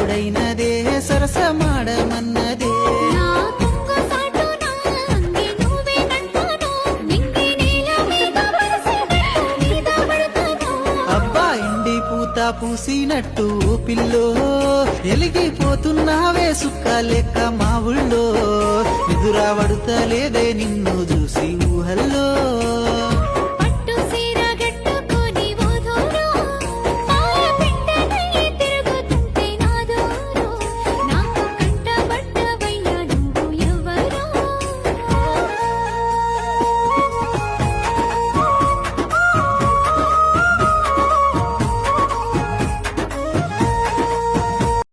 తోడైనదే సరసమాడమన్నదే అబ్బా ఇండి పూత పూసినట్టు పిల్లో ఎలిగిపోతున్నావే సుక్క లెక్క మా ఊళ్ళో ఎదురావడుతలేదే నిన్ను చూసి ఊహల్లో